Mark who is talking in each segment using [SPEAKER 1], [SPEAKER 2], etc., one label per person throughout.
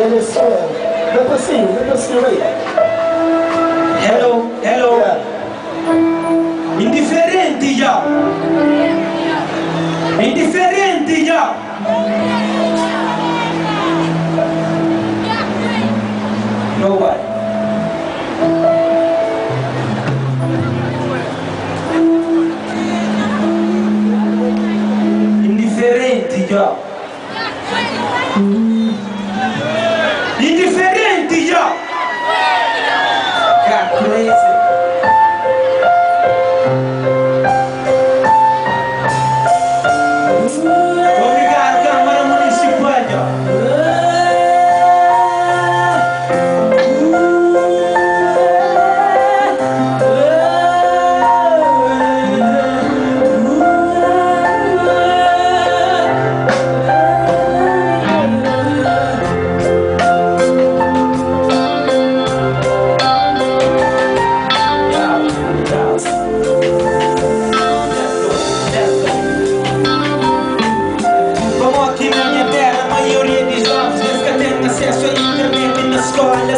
[SPEAKER 1] Venezuela. Let us see, right?
[SPEAKER 2] Hello.
[SPEAKER 1] Yeah.
[SPEAKER 2] Indifferenti già. Indifferenti già. No way. Indifferenti già. Indifferenti già. Crazy. Obrigado, Câmara Municipal.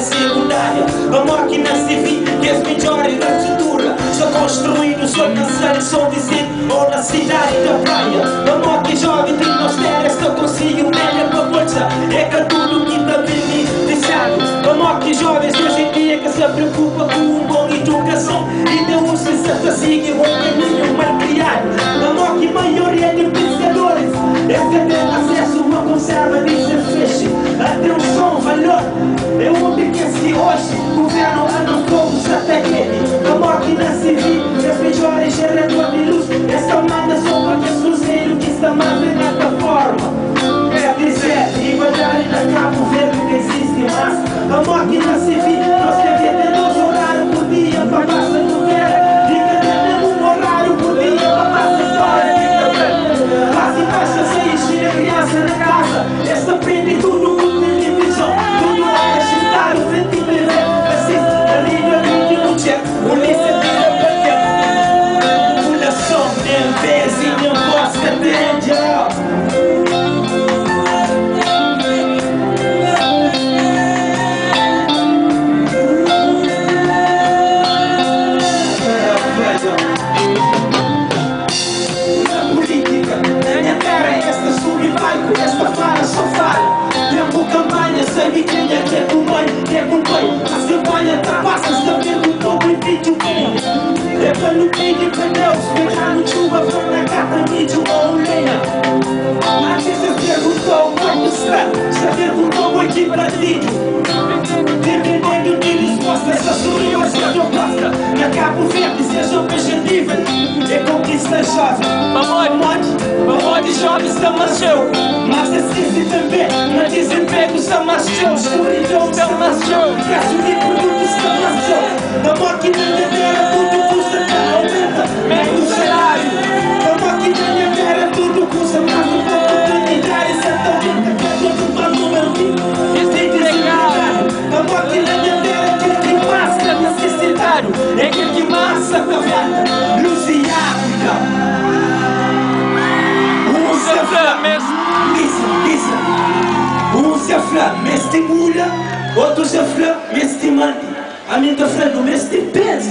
[SPEAKER 2] Secundária, vamos aqui na CV, que as melhores da cultura. Sou construído, sou cansado, sou vizinho ou na cidade da praia. Vamos aqui jovem, tem nós telas, que eu consigo melhor pra bolsa. É que tudo que também me deixado. Vamos aqui jovens, hoje em dia que se preocupa com uma boa educação. E não se consiga um caminho mal criado. Vamos aqui maioria de pescadores. Esse que tem acesso a uma conserva de cerveja. Atenção, valor. É onde que se hoje o governo anda como satélite. Vamos aqui na civil, as melhores gerador de luz. Essa manda só para que cruzeiro que está mais em plataforma. É dizer, igualdade da Cabo Verde que existe mais. Vamos aqui na civil, nós devemos horário por dia para passar no verão. Diga temos um horário por dia para passar fora. As embaixas sem encher a criança na casa. Esta aprende tudo com televisão. Tudo é ajudar o vento e beber. Assiste a língua de luta. Polícia tira para tempo. População nem vez e não gosta de esta fala só fala. Tempo campanha, sabe quem é que acompanha. As campanhas ultrapassam, está vendo o topo em vídeo. É para no vídeo para Deus, pegar no chuva, vão na cata, vídeo ou lenha. Antes você perguntou como está perguntou aqui para vídeo. Dependendo de resposta, essa sua essa proposta. Na Cabo Verde, seja objetivo, é conquista jovem. Onde jovens estão mais show. Mas existe também, no desemprego está mais show. Escuridão está mais show. Preço de produtos está mais show. Vamos aqui na neveira, tudo custa, aumenta meio salário. Vamos aqui na neveira, tudo custa, mais oportunidade. Certamente que é todo para número 20. Existe desempregado. Vamos aqui na neveira, aquele que massa necessitário. É aquele que massa com a vaca. Luz e África. Um se afla, me estimula, outro se afla, me estimante. A minha frente me estimpensa.